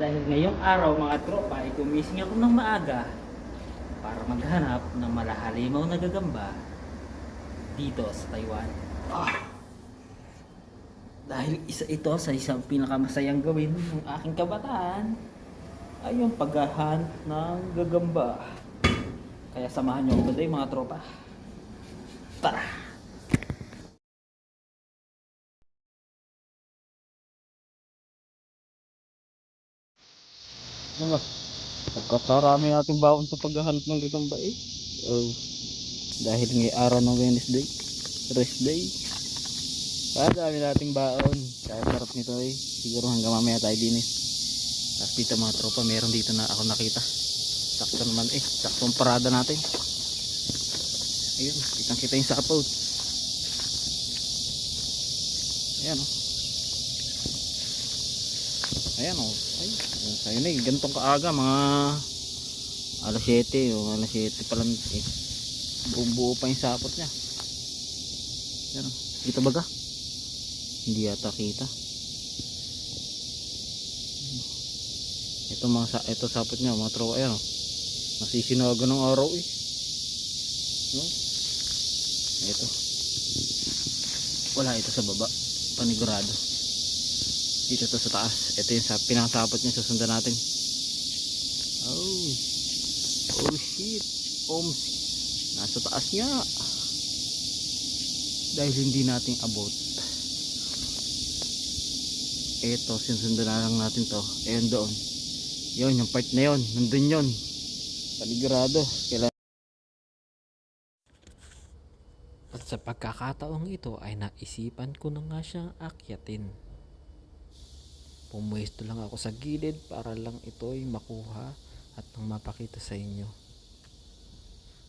Dahil ngayong araw mga tropa ay gumising ako ng maaga para maghanap ng malahalimaw na gagamba dito sa Taiwan. Ah, dahil isa ito sa isang pinakamasayang gawin ng aking kabataan ay yung paghahanap ng gagamba. Kaya samahan niyo ako today mga tropa. Tara! Mga pagkakarami nating baon sa paghahanap ng gagamba eh. Oh, dahil ngayong araw ng Wednesday, rest day. Dami nating baon. Kaya sarap nito eh. Siguro hanggang mamaya tayo din eh. Tapos dito mga tropa, meron dito na ako nakita. Sakto naman eh. Saktong parada natin. Ayun, kitang kita yung sapot. Ayan o. Ayan o. Ay, ayun eh. Ganitong kaaga mga alas 7 o alas 7 pa lang eh. Buo pa yung sapot niya. Ayan o. Kita baga? Hindi yata kita. Ito sapot niya mga tropa. Ayan o. Nasisinaga ng araw eh. No? Ito. Wala ito sa baba. Panigurado. Dito to sa taas. Ito yung pinakasapot niya. Susundan natin. Oh. Oh shit. Nasa taas niya. Dahil hindi natin abot. Ito. Sinusundan na lang natin to. Ayun doon. Yun. Yung part na yun. Nandun yun. Panigurado. Kailangan. At sa pagkakataong ito ay naisipan ko na nga siyang akyatin. Pumuesto lang ako sa gilid para lang ito ay makuha at nang mapakita sa inyo.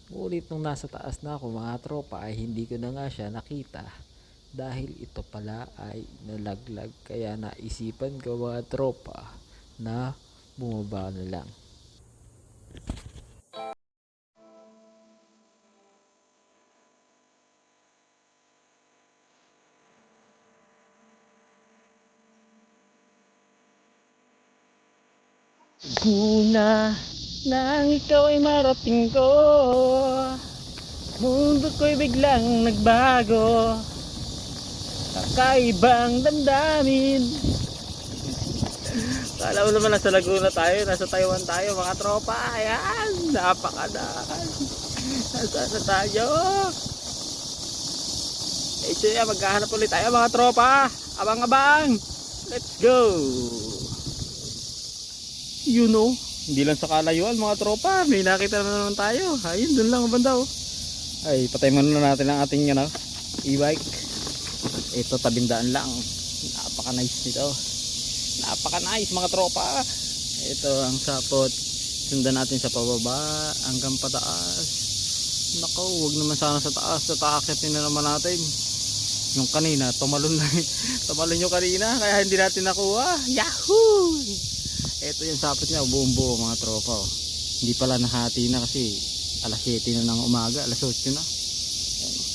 Ngunit nung nasa taas na ako mga tropa ay hindi ko na nga siya nakita. Dahil ito pala ay nalaglag kaya naisipan ko mga tropa na bumaba na lang. Una nang ikaw ay marating ko, mundo ko'y biglang nagbago. Kakaibang damdamin. Kala mo naman nasa Laguna tayo, nasa Taiwan tayo mga tropa. Ayan, napakadaan. Nasaan na tayo? So yan, maghahanap ulit tayo mga tropa. Abang-abang. Let's go. You know, hindi lang sa kalayuan mga tropa, may nakita na naman tayo. Ayun, dun lang ang banda oh. Ay, patay muna natin ang ating e-bike. Ito, tabindaan lang. Napaka nice nito. Napaka nice mga tropa. Ito ang sapot. Sundan natin sa pababa hanggang pataas. Nako, wag naman sana sa taas. Sa taakyatin na naman natin. Yung kanina, tumalon na. Tumalon yung kanina, kaya hindi natin nakuha. Yahoo! Ito yung sapot niya, buong buo mga tropa oh. Hindi pala nahati na kasi alas 7 na ng umaga, alas 8 na.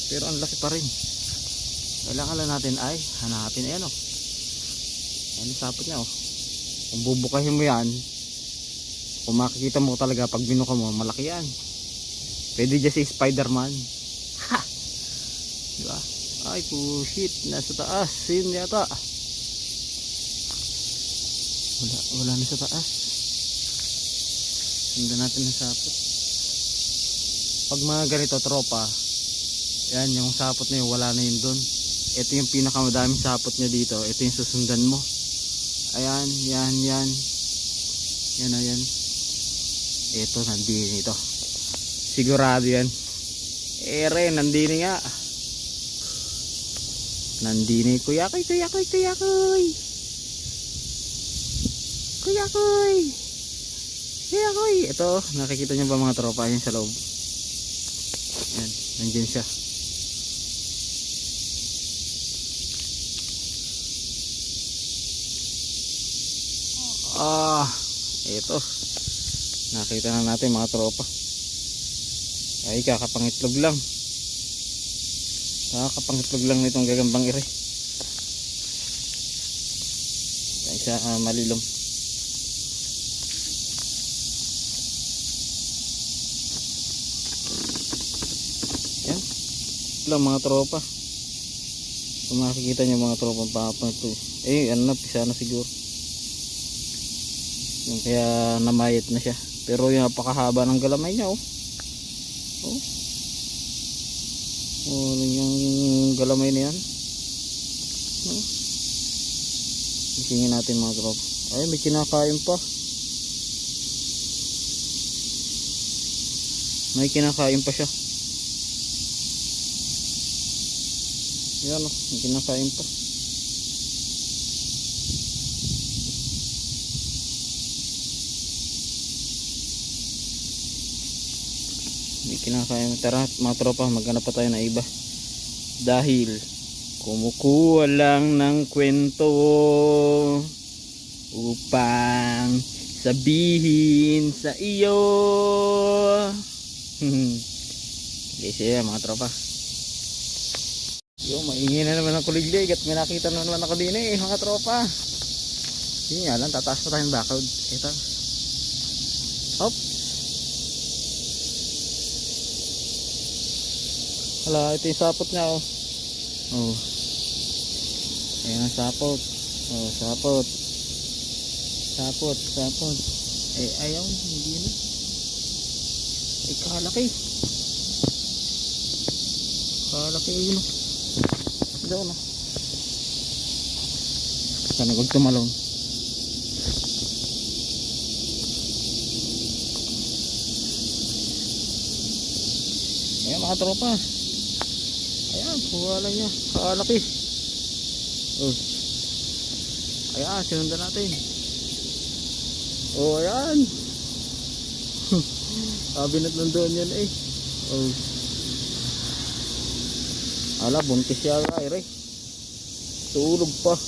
Pero ang laki pa rin. Kailangan lang natin ay hanapin. Ayan oh. Ayan yung sapot niya oh. Kung bubukahin mo yan, kung makikita mo talaga pag binuka mo, malaki yan. Pwede dyan si Spider-Man. Ha! Diba? Ay shit, nasa taas. Yun yata. Wala na sa taas. Sundan natin ang sapot. Pag mga ganito tropa, yan yung sapot na yun, wala na yun dun. Ito yung pinakamadaming sapot niya dito. Ito yung susundan mo. Ayan, yan. Yan o yan. Ito, nandini ito. Sigurado yan. Ere, nandini nga. Nandini, kuyakoy. Kuyakoy. Ito, nakikita nyo ba mga tropa yan sa loob? Yan, nandyan siya. Ito. Nakita na natin mga tropa. Ay, kakapangitlog lang. Kakapangitlog lang nitong gagambang ire. Isa malilom. lang mga tropa. Kung makikita nyo mga tropa papang ito. Eh ano na, pisa na siguro. Yung kaya namayat na siya. Pero yung napakahaba ng galamay niya oh. Oh. Oh, yung galamay na yan. Oh. Isingin natin mga tropa. Ay, may kinakain pa. May kinakain pa siya. Yan o, may kinakain pa. May kinakain. Tara mga tropa, maghanap pa tayo na iba. Dahil kumukuha lang ng kwento upang sabihin sa iyo. Kasi yan mga tropa. Yo, maingin na naman ang kuliglig at may nakita na naman ako din mga tropa. Yun nga lang, tataas pa tayong background. Ito. Hop. Hala, ito yung sapot niya oh. Oh. Ayan ang sapot. Oh, sapot. Sapot, sapot. Eh, ayaw, hindi na. Eh, kalaki. Kalaki yun oh. Daw na. Sana huwag tumalon. Ayan mga tropa. Ayan, kuha lang niya. Kalaki. Oh. Ayan, sinundan natin. Oh, ayan. Kabinat nandoon yan eh. Oh. Ala, buntis siya ay re. Tulog pa.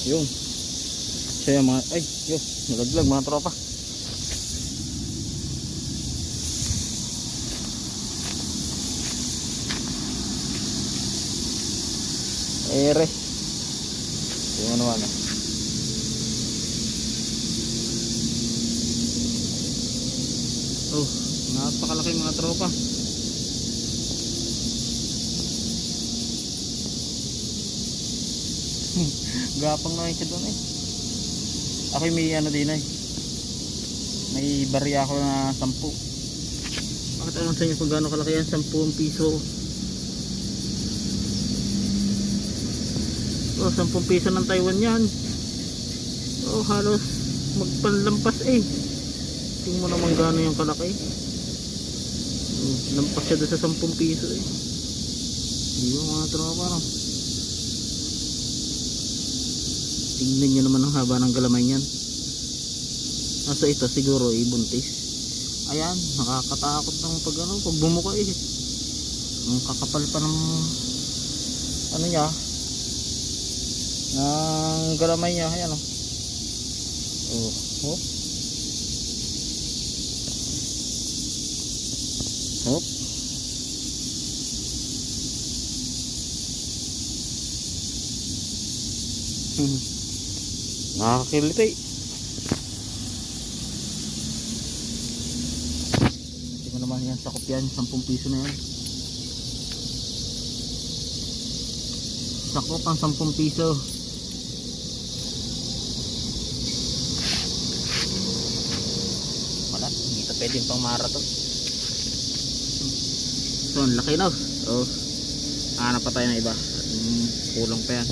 Yun. Siya mga, ay, yun. Nalaglag mga tropa. Ere. Yung ano ano. Oh, napakalaki mga tropa. Gapang na siya doon eh. Ako may ano din eh. May barya ako na 10. Bakit alam sa inyo kung gaano kalaki yan? 10 piso. Oh, 10 piso ng Taiwan yan. Oh, halos magpanlampas eh. Tingnan mo naman gaano yung kalaki. Lampas siya doon sa 10 piso eh. Hindi mo mga tropa no. Tingnan nyo naman ang haba ng galamay niyan. Nasa ito siguro ibuntis. Ayan, nakakatakot ng pag ano, pag bumuka eh. Ang kakapal pa ng ano niya, ng galamay niya. Ayan o. Oh, hop. Hop. Nakakakilit eh. Hindi mo naman yan sakop yan. 10 piso na yan. Sakop ang 10 piso. Wala, hindi ito pwedeng pang mara to. So, ang laki na. So, hanap pa tayo ng iba. Kulang pa yan.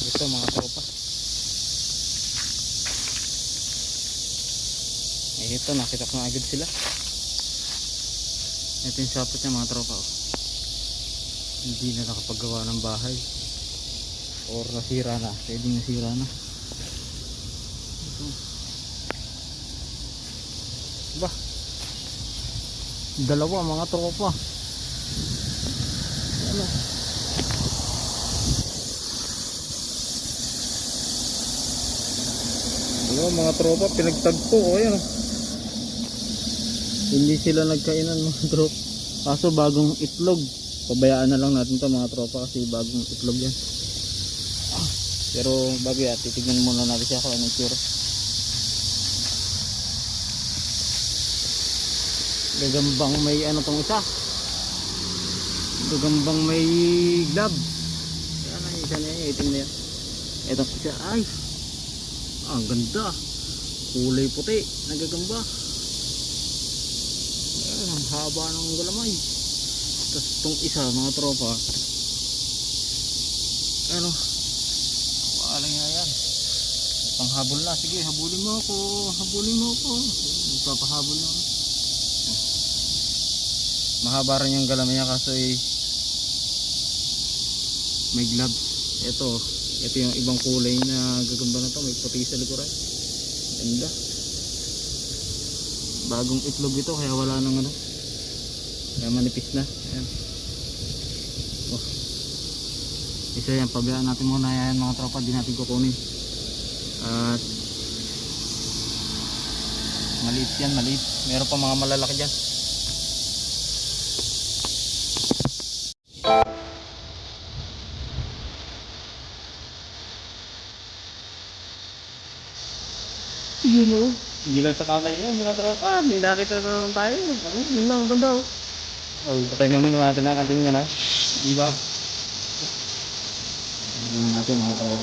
Ito mga tropa. Eh, ito, nakita ko na agad sila. Ito yung sapot niya mga tropa oh. Hindi na nakapagawa ng bahay or nasira na, pwedeng nasira na ito. Ba, dalawa mga tropa. Ano dalawa mga tropa, pinagtagpo o yan oh. Hindi sila nagkainan mga tropa. Kaso bagong itlog. Pabayaan na lang natin to mga tropa kasi bagong itlog yan. Pero bago yan, titignan muna natin siya kung anong itsura. Gagambang may ano tong isa. Gagambang may glove. Yan ang isa na yan, itim na yan. Etong isa, ay, ang ganda. Kulay puti, nagagamba. Ayan, ang haba ng galamay. Tapos itong isa, mga tropa, ano, wala nga yan. Panghabol na, sige, habulin mo ako. Habulin mo ako. Magpapahabol na ako. Mahaba rin yung galamay niya kaso may gloves. Ito yung ibang kulay na gagamba na to. May puti sa likuran. Ganda. Bagong itlog ito kaya wala nang ano. Kaya manipis na. Ayan. Oh. Isa yan. Pabayaan natin muna yan mga tropa. Di natin kukunin. At maliit yan. Maliit. Meron pa mga malalaki dyan. Yun o. Hindi lang sa kamay niya. Hindi lang sa kamay. Hindi nakita na naman tayo. Yun lang. Ganda o. Patay naman natin na kantin nga na. Diba? Natin mga tao.